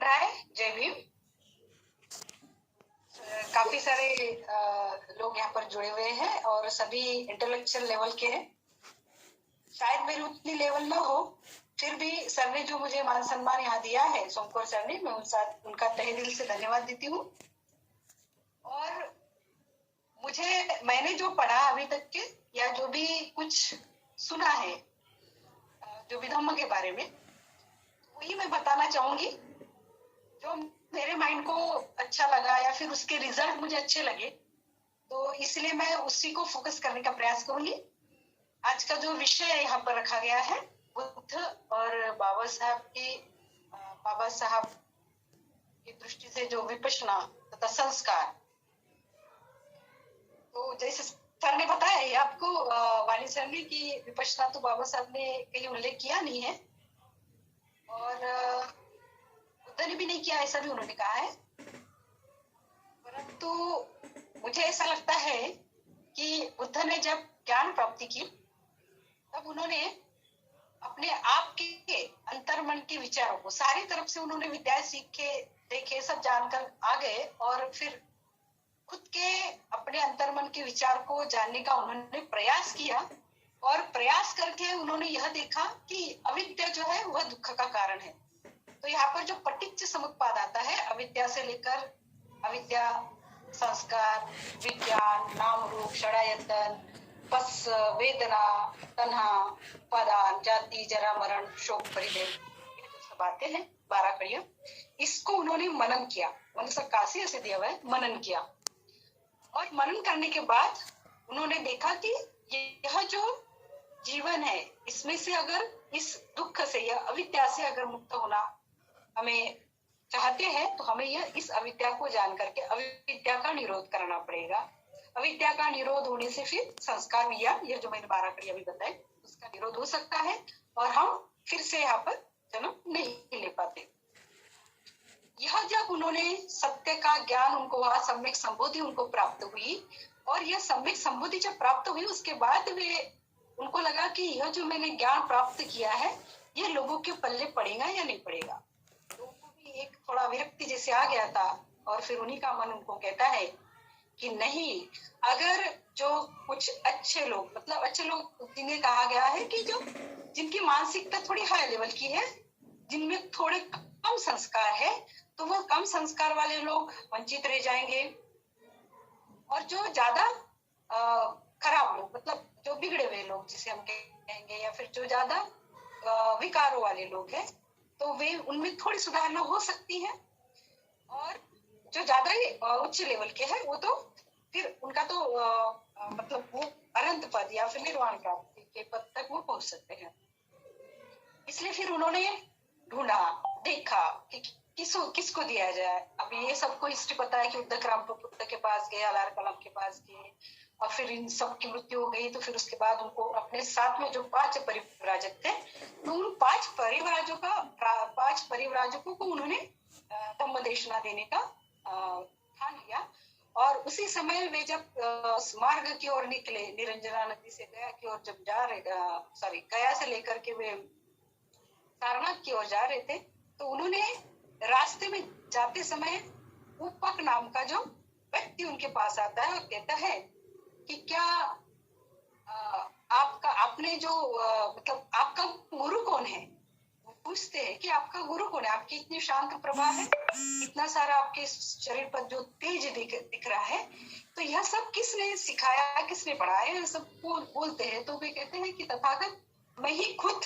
राय, जय भीम। काफी सारे लोग यहाँ पर जुड़े हुए हैं और सभी इंटेलेक्चुअल लेवल के हैं। शायद मेरी उतनी लेवल ना हो, फिर भी सर ने जो मुझे मान सम्मान यहाँ दिया है, सोमकोर सर ने, मैं उनका तहे दिल से धन्यवाद देती हूँ। और मैंने जो पढ़ा अभी तक के या जो भी कुछ सुना है जो भी धम्म के बारे में, वही मैं बताना चाहूंगी। जो मेरे माइंड को अच्छा लगा या फिर उसके रिजल्ट मुझे अच्छे लगे, तो इसलिए मैं उसी को फोकस करने का प्रयास करूंगी। आज का जो विषय यहाँ पर रखा गया है, बुद्ध और बाबा साहब की दृष्टि से जो विपश्यना तथा संस्कार, तो जैसे सर ने बताया है आपको, वाणी सर ने, कि विपश्यना तो बाबा साहब ने कहीं उल्लेख किया नहीं है और बुद्ध ने भी नहीं किया, ऐसा भी उन्होंने कहा है। परंतु मुझे ऐसा लगता है कि बुद्ध ने जब ज्ञान प्राप्ति की, तब उन्होंने अपने आप के अंतर्मन के विचारों को, सारी तरफ से उन्होंने विद्या सीखे, देखे, सब जानकर आ गए और फिर खुद के अपने अंतर्मन के विचार को जानने का उन्होंने प्रयास किया। और प्रयास करके उन्होंने यह देखा कि अविद्या जो है वह दुख का कारण है। तो यहाँ पर जो पटिच्च समुत्पाद आता है, अविद्या से लेकर अविद्या, संस्कार, विज्ञान, नाम रूप, षडायतन, पस, वेदना, तन्हा, उपादान, जाति, जरा, मरण, शोक, परिदेव, ये जो सब आते हैं 12 कड़ियां, इसको उन्होंने मनन किया। मनसा काशी ऐसे दिया हुआ है, मनन किया। और मनन करने के बाद उन्होंने देखा कि यह जो जीवन है, इसमें से अगर इस दुख से या अविद्या से अगर मुक्त होना हमें चाहते हैं, तो हमें इस अविद्या को जान करके अविद्या का निरोध करना पड़ेगा। अविद्या का निरोध होने से फिर संस्कार विज्ञान, यह जो मैंने 12 कड़ी अभी बताए, उसका निरोध हो सकता है और हम फिर से यहाँ पर जन्म नहीं ले पाते। यह जब उन्होंने सत्य का ज्ञान, उनको वहां सम्यक संबोधि उनको प्राप्त हुई, और यह सम्यक संबोधि जब प्राप्त हुई, उसके बाद उनको लगा कि यह जो मैंने ज्ञान प्राप्त किया है, ये लोगों के पल्ले पड़ेगा या नहीं पड़ेगा। लोगों को भी एक थोड़ा विरक्ति जैसे आ गया था और फिर उन्हीं का मन उनको कहता है कि नहीं, अगर जो कुछ अच्छे लोग, मतलब अच्छे लोग जिन्हें कहा गया है कि जो जिनकी मानसिकता थोड़ी हाई लेवल की है, जिनमें थोड़े कम संस्कार है, तो वह कम संस्कार वाले लोग वंचित रह जाएंगे। और जो ज्यादा खराब लोग, मतलब जो बिगड़े हुए लोग जिसे हम कहेंगे, या फिर जो ज्यादा विकारों वाले लोग हैं, तो वे उनमें थोड़ी सुधारना हो सकती है। और जो ज्यादा ही उच्च लेवल के हैं, वो तो फिर उनका तो मतलब वो अनंत पद या फिर निर्वाण प्राप्ति के पद तक वो पहुंच सकते हैं। इसलिए फिर उन्होंने ढूंढा, देखा कि किसको दिया जाए। अब ये सबको हिस्ट्री पता है कि उद्धक रामपुत्र के पास गए, अलार कलम के पास गए, और फिर इन सब की मृत्यु हो गई। तो फिर उसके बाद उनको अपने साथ में जो 5 परिव्राजक थे, तो उन 5 परिव्राजकों को उन्होंने धम्म देशना देने का ठान लिया। और उसी समय वे जब मार्ग की ओर निकले, निरंजना नदी से गया की ओर जब जा रहे, गया से लेकर के वे सारनाथ की ओर जा रहे थे, तो उन्होंने रास्ते में जाते समय उपक नाम का जो व्यक्ति उनके पास आता है और कहता है कि क्या आपने जो मतलब आपका गुरु कौन है। वो पूछते हैं कि आपका गुरु कौन है, आपकी इतनी शांत प्रभा है, इतना सारा आपके शरीर पर जो तेज दिख रहा है, तो यह सब किसने सिखाया, किसने पढ़ाया, सब बोलते हैं। तो वे कहते हैं कि तथागत, मैं ही खुद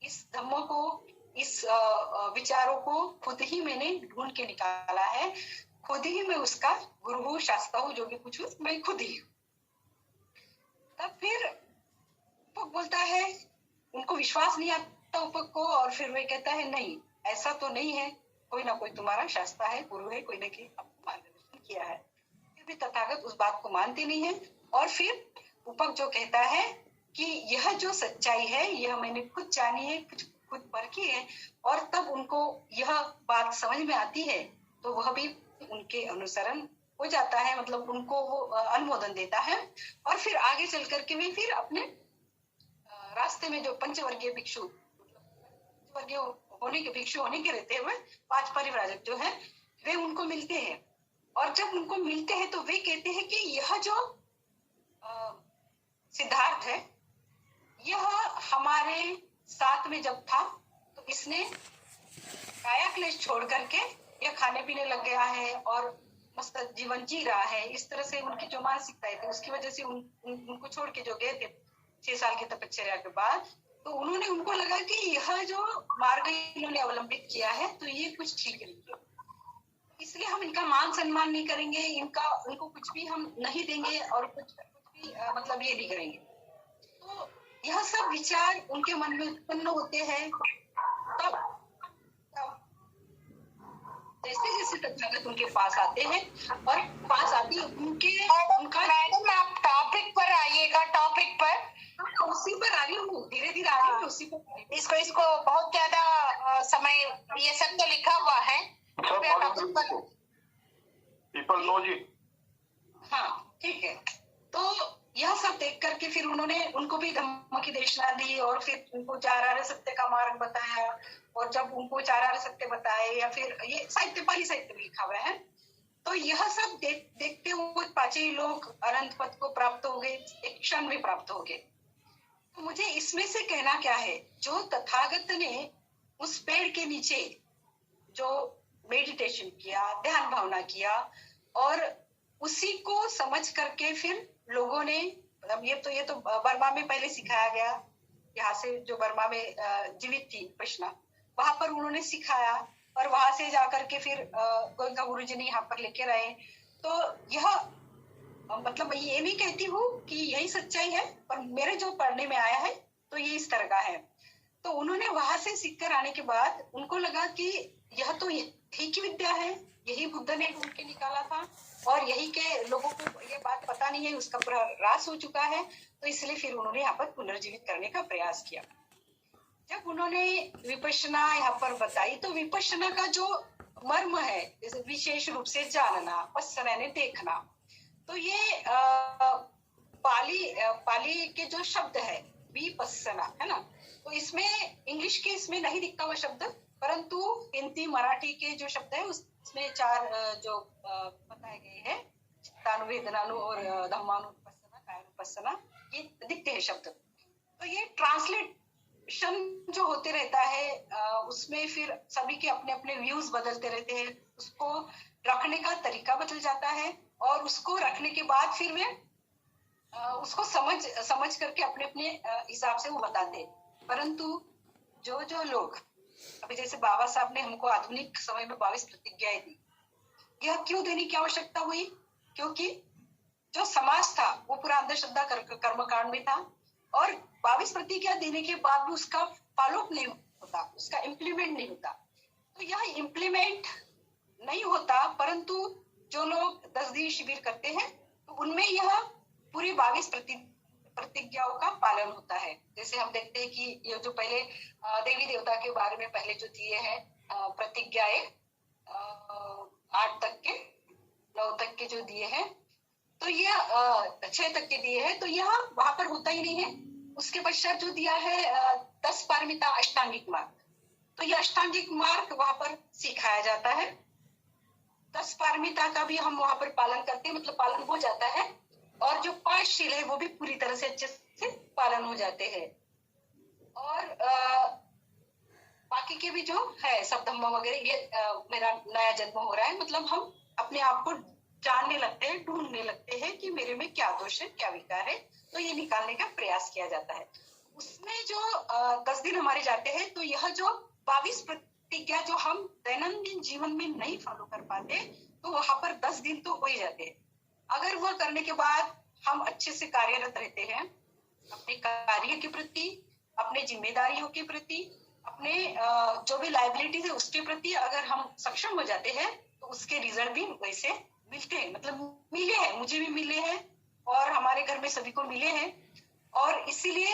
इस धम्म को, इस विचारों को खुद ही मैंने ढूंढ के निकाला है, खुद ही मैं उसका गुरु हूँ, शास्त्र हूँ, जो भी कुछ हूँ मैं खुद ही हूँ। तब फिर उपक बोलता है, उनको विश्वास नहीं आता उपक को, और फिर वे कहता है नहीं, ऐसा तो नहीं है, कोई ना कोई तुम्हारा शास्त्र है, गुरु है, कोई ना कोई आपको मार्गदर्शन किया है। फिर भी तथागत उस बात को मानते नहीं है। और फिर उपक जो कहता है कि यह जो सच्चाई है, यह मैंने खुद जानी है, खुद परखी है। और तब उनको यह बात समझ में आती है, तो वह भी उनके अनुसरण हो जाता है, मतलब उनको वो अनुमोदन देता है। और फिर आगे चल करके वे फिर अपने रास्ते में जो पंचवर्गीय भिक्षु, पंचवर्गीय भिक्षु होने के रहते हुए 5 पांच परिव्राजक जो है वे उनको मिलते हैं, और जब उनको मिलते हैं तो वे कहते हैं कि यह जो सिद्धार्थ है यह हमारे साथ में जब था तो इसने काया क्लेश छोड़ करके यह खाने पीने लग गया है और मस्त जीवन जी रहा है। इस तरह से उनकी जो मानसिकताएं थी उसकी वजह से उनको छोड़ के जो गए थे 6 साल की तपश्चर्या के बाद, तो उनको लगा कि यह जो मार्ग इन्होंने अवलंबित किया है तो ये कुछ ठीक नहीं है, इसलिए हम इनका मान सम्मान नहीं करेंगे, उनको कुछ भी हम नहीं देंगे और कुछ भी मतलब ये नहीं करेंगे। तो यह सब विचार उनके मन में उत्पन्न होते हैं। तब जैसे जैसे तथागत उनके पास आते हैं और पास आती उनका मैडम आप टॉपिक पर आइएगा, टॉपिक पर उसी पर आ रही हूँ, धीरे धीरे आ रही हूँ उसी पर। इसको बहुत ज्यादा समय ये सब तो लिखा हुआ है। पीपल नो जी। हाँ ठीक है। तो यह सब देख करके फिर उनको भी धम्म की देशना दी और फिर उनको चार सत्य का मार्ग बताया, और जब उनको चार सत्य बताए या फिर ये साहित्य पाली साहित्य में लिखा हुआ है, तो यह सब देखते हुए पांचों लोग अनंत पद को प्राप्त हो गए, एक क्षण में प्राप्त हो गए। तो मुझे इसमें से कहना क्या है, जो तथागत ने उस पेड़ के नीचे जो मेडिटेशन किया, ध्यान भावना किया, और उसी को समझ करके फिर लोगों ने ये तो बर्मा में पहले सिखाया गया, यहाँ से जो बर्मा में जीवित थी कृष्णा, वहां पर उन्होंने सिखाया और वहां से जाकर के फिर गोयंका गुरु जी ने यहाँ पर लेके आए। तो यह मतलब मैं ये नहीं कहती हूँ कि यही सच्चाई है, पर मेरे जो पढ़ने में आया है तो ये इस तरह का है। तो उन्होंने वहां से सीख कर आने के बाद उनको लगा कि यह तो यही की विद्या है, यही बुद्ध ने ढूंढ के निकाला था, और यही के लोगों को ये बात पता नहीं है, उसका पूरा ह्रास हो चुका है। तो इसलिए फिर उन्होंने यहाँ पर पुनर्जीवित करने का प्रयास किया। जब उन्होंने विपश्यना यहाँ पर बताई, तो विपश्यना का जो मर्म है, जैसे विशेष रूप से जानना, पश्यना यानी देखना, तो ये पाली के जो शब्द है विपश्यना है ना, तो इसमें इंग्लिश के इसमें नहीं दिखता हुआ शब्द, परंतु हिंदी मराठी के जो शब्द है उसमें 4 जो बताए गए हैं, चित्तानु, वेदनानु और धम्मानुपස්සना, कायानुपස්සना, ये दिखते हैं शब्द। तो ये ट्रांसलेशन जो होते रहता है उसमें फिर सभी के अपने अपने व्यूज बदलते रहते हैं, उसको रखने का तरीका बदल जाता है, और उसको रखने के बाद फिर वे उसको समझ करके अपने अपने हिसाब से वो बताते हैं। परंतु जो लोग अभी जैसे बाबा साहब ने हमको आधुनिक समय में 22 प्रतिज्ञाएं दी, यह क्यों देने की आवश्यकता हुई? क्योंकि जो समाज था वो पूरा अंधश्रद्धा कर्मकांड में था, और 22 प्रतिज्ञा देने के बाद भी उसका फॉलोअप नहीं होता, उसका इम्प्लीमेंट नहीं होता। तो यह इम्प्लीमेंट नहीं होता, परंतु जो लोग 10 दिन शिविर करते हैं तो उनमें यह पूरी 22 प्रतिज्ञाओं का पालन होता है। जैसे हम देखते हैं कि ये जो पहले देवी देवता के बारे में पहले जो दिए हैं प्रतिज्ञाएं 8 तक के 9 तक के जो दिए हैं, तो ये 6 तक के दिए हैं, तो यह वहां पर होता ही नहीं है। उसके पश्चात जो दिया है 10 पारमिता अष्टांगिक मार्ग, तो यह अष्टांगिक मार्ग वहां पर सिखाया जाता है। 10 पारमिता का भी हम वहां पर पालन करते हैं, मतलब पालन हो जाता है, और जो 5 शील है वो भी पूरी तरह से अच्छे से पालन हो जाते हैं। और बाकी के भी जो है सब धम्म वगैरह, ये मेरा नया जन्म हो रहा है, मतलब हम अपने आप को जानने लगते हैं, ढूंढने लगते हैं कि मेरे में क्या दोष है, क्या विकार है, तो ये निकालने का प्रयास किया जाता है। उसमें जो 10 दिन हमारे जाते हैं, तो यह जो 22 प्रतिज्ञा जो हम दैनंदिन जीवन में नहीं फॉलो कर पाते, तो वहां पर 10 दिन तो हो ही जाते हैं। अगर वह करने के बाद हम अच्छे से कार्यरत रहते हैं अपने कार्य के प्रति, अपने जिम्मेदारियों के प्रति, अपने जो भी लायबिलिटी है उसके प्रति अगर हम सक्षम हो जाते हैं, तो उसके रिजल्ट भी वैसे मिलते हैं, मतलब मिले हैं, मुझे भी मिले हैं और हमारे घर में सभी को मिले हैं। और इसीलिए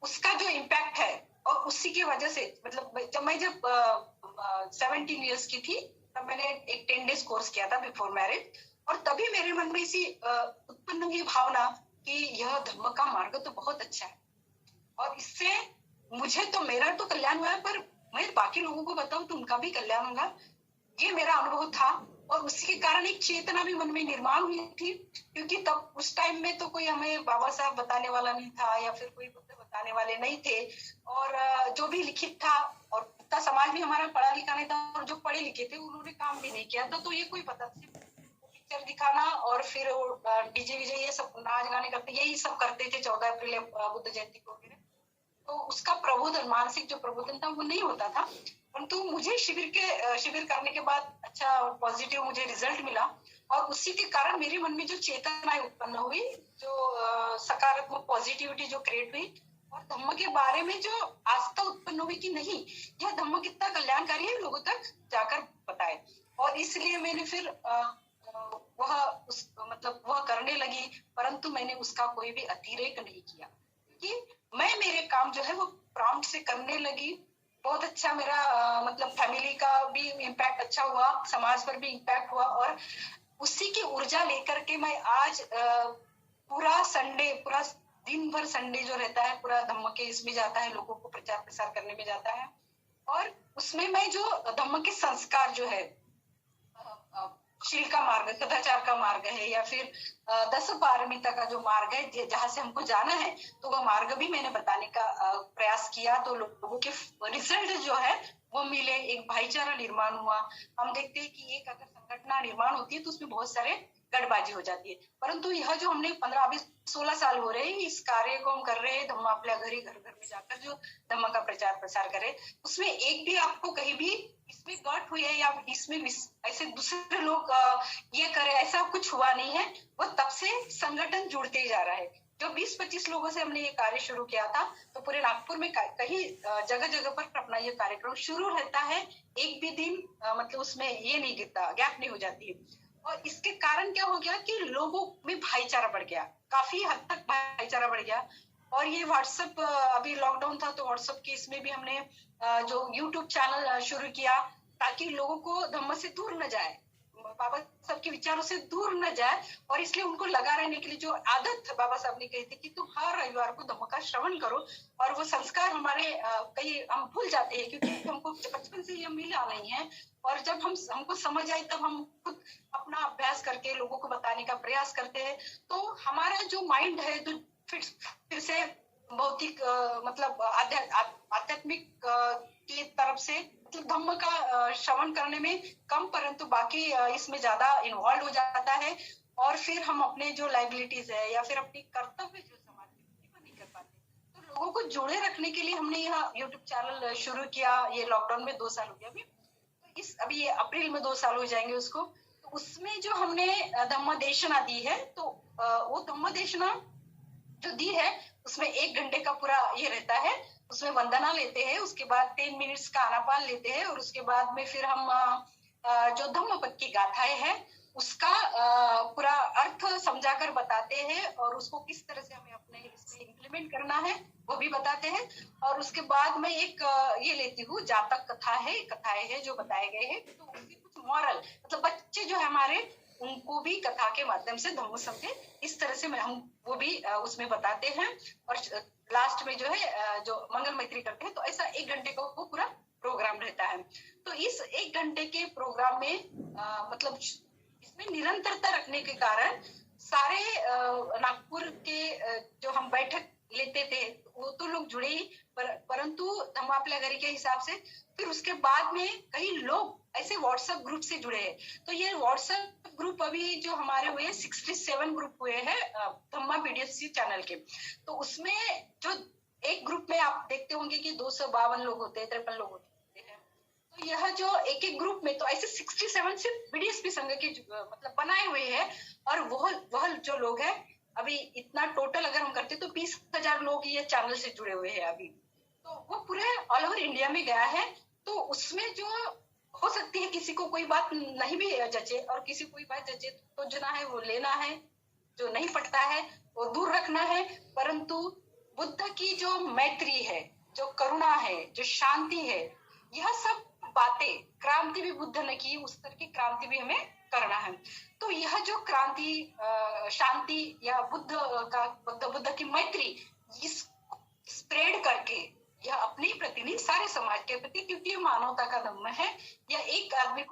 उसका जो इम्पैक्ट है, और उसी की वजह से मतलब जब मैं 17 इयर्स की थी तब मैंने एक 10 डेज कोर्स किया था बिफोर मैरिज, और तभी मेरे मन में इसी उत्पन्न हुई भावना कि यह धम्म का मार्ग तो बहुत अच्छा है, और इससे मुझे तो मेरा तो कल्याण हुआ है, पर मैं बाकी लोगों को बताऊं तो उनका भी कल्याण होगा। ये मेरा अनुभव था और उसके कारण एक चेतना भी मन में निर्माण हुई थी, क्योंकि तब उस टाइम में तो कोई हमें बाबा साहब बताने वाला नहीं था या फिर कोई बुद्ध बताने वाले नहीं थे। और जो भी लिखित था, और इतना समाज भी हमारा पढ़ा लिखा नहीं था, और जो पढ़े लिखे थे उन्होंने काम भी नहीं किया था। तो ये कोई पता, सिर्फ पिक्चर दिखाना और फिर डीजे विजे ये सब नाच गाने करते, यही सब करते थे 14 अप्रैल बुद्ध जयंती को। तो उसका प्रबोधन, मानसिक जो प्रबोधन था वो नहीं होता था। परंतु मुझे शिविर करने के बाद अच्छा पॉजिटिव मुझे रिजल्ट मिला, और उसी के कारण मेरे मन में जो चेतना उत्पन्न हुई, जो सकारात्मक पॉजिटिविटी जो क्रिएट हुई, और धम्म के बारे में जो आस्था उत्पन्न हुई कि नहीं, यह धम्म कितना कल्याणकारी है, लोगों तक जाकर बताए। और इसलिए मैंने फिर वह करने लगी, परंतु मैंने उसका कोई भी अतिरेक नहीं किया, क्योंकि मैं मेरे काम जो है वो प्रॉम्प्ट से करने लगी। बहुत अच्छा मेरा मतलब फैमिली का भी इम्पैक्ट अच्छा हुआ, समाज पर भी इम्पैक्ट हुआ, और उसी की ऊर्जा लेकर के मैं आज पूरा संडे, पूरा दिन भर संडे जो रहता है पूरा धम्म के इसमें जाता है, लोगों को प्रचार प्रसार करने में जाता है। और उसमें मैं जो धम्म के संस्कार जो है, शील का मार्ग, सदाचार का मार्ग है, या फिर 10 पारमिता का जो मार्ग है जहां से हमको जाना है, तो वह मार्ग भी मैंने बताने का प्रयास किया। तो लोगों के रिजल्ट जो है वो मिले, एक भाईचारा निर्माण हुआ। हम देखते हैं कि एक अगर संगठन निर्माण होती है तो उसमें बहुत सारे गठबाजी हो जाती है, परंतु यह जो हमने 15, 20, 16 साल हो रहे हैं इस कार्य को हम कर रहे हैं, धम्म आपल्या घरी, घर घर में जाकर जो धम्म का प्रचार प्रसार करे, उसमें एक भी आपको कहीं भी इसमें गट हुई है या इसमें ऐसे दूसरे लोग ये करे, ऐसा कुछ हुआ नहीं है। वो तब से संगठन जुड़ते ही जा रहा है। जो 20-25 लोगों से हमने ये कार्य शुरू किया था, तो पूरे नागपुर में कहीं जगह जगह पर अपना ये कार्यक्रम शुरू रहता है। एक भी दिन मतलब उसमें ये नहीं गिरता, गैप नहीं हो जाती है। और इसके कारण क्या हो गया कि लोगों में भाईचारा बढ़ गया, काफी हद तक भाईचारा बढ़ गया। और ये व्हाट्सएप, अभी लॉकडाउन था तो व्हाट्सएप के इसमें भी हमने जो यूट्यूब चैनल शुरू किया, ताकि लोगों को धम्म से दूर न जाए, बाबा साहब के विचारों से दूर न जाए। और इसलिए उनको लगा रहने के लिए जो आदत बाबा साहब ने कही थी कि तुम हर रविवार को धम्म का श्रवण करो, और वो संस्कार हमारे कई हम भूल जाते हैं, क्योंकि हमको बचपन से ये मिला नहीं है। और जब हमको समझ आई तब हम खुद अपना अभ्यास करके लोगों को बताने का प्रयास करते हैं। तो हमारा जो माइंड है तो फिर से भौतिक मतलब आध्यात्मिक की तरफ से, मतलब धम्म का श्रवण करने में कम, परंतु बाकी इसमें ज्यादा इन्वॉल्व हो जाता है। और फिर हम अपने जो लाइबिलिटीज है या फिर अपनी कर्तव्य जो समाज में नहीं कर पाते, तो लोगों को जोड़े रखने के लिए हमने यह यूट्यूब चैनल शुरू किया। ये लॉकडाउन में 2 साल हो गया अभी ये अप्रैल में 2 साल हो जाएंगे उसको। तो उसमें जो हमने धम्म देशना दी है, तो वो धम्म देशना जो दी है उसमें 1 घंटे का पूरा ये रहता है। उसमें वंदना लेते हैं, उसके बाद 10 मिनट्स का आनापान लेते हैं, और उसके बाद में फिर हम जो धम्म पद की गाथाएं हैं उसका पूरा अर्थ समझाकर बताते हैं, और उसको किस तरह से हमें अपने इसमें इम्प्लीमेंट करना है वो भी बताते हैं। और उसके बाद मैं एक ये लेती हूँ, जातक कथाएं हैं जो बताए गए हैं, तो उसकी कुछ मॉरल, मतलब बच्चे जो है हमारे, उनको भी कथा के माध्यम से धम्म समझे, इस तरह से हम वो भी उसमें बताते हैं। और लास्ट में जो है जो मंगल मैत्री करते हैं, तो ऐसा 1 घंटे का वो पूरा प्रोग्राम रहता है। तो इस 1 घंटे के प्रोग्राम में मतलब इसमें निरंतरता रखने के कारण सारे नागपुर के जो हम बैठक लेते थे वो तो लोग जुड़े ही, परंतु धम्म आपल्या घरी के हिसाब से फिर उसके बाद में कई लोग ऐसे व्हाट्सएप ग्रुप से जुड़े हैं। तो ये व्हाट्सएप ग्रुप अभी जो हमारे हुए 67 ग्रुप हुए हैं धम्मा पीडीएफसी चैनल के। तो उसमें जो एक ग्रुप में आप देखते होंगे कि 252 लोग होते हैं, 53 लोग होते हैं। तो यह जो एक एक ग्रुप में तो ऐसे 67 सिर्फ बीडीएसपी संघ के मतलब बनाए हुए हैं। और वह जो लोग हैं अभी इतना टोटल अगर हम करते तो 20,000 लोग ये चैनल से जुड़े हुए हैं अभी। तो वो पूरे ऑल ओवर इंडिया में गया है। तो उसमें जो हो सकती है किसी को कोई बात नहीं भी जचे, और किसी कोई बात जचे तो जना है वो लेना है, जो नहीं पड़ता है वो दूर रखना है। परंतु बुद्ध की जो मैत्री है, जो करुणा है, जो शांति है, यह सब बातें क्रांति भी बुद्ध ने की, उस तरह की क्रांति भी हमें करना है। तो यह जो क्रांति शांति या बुद्ध की मैत्री इस स्प्रेड करके यह अपने ही प्रति नहीं, सारे समाज के प्रति, क्योंकि ये मानवता का धर्म है। यह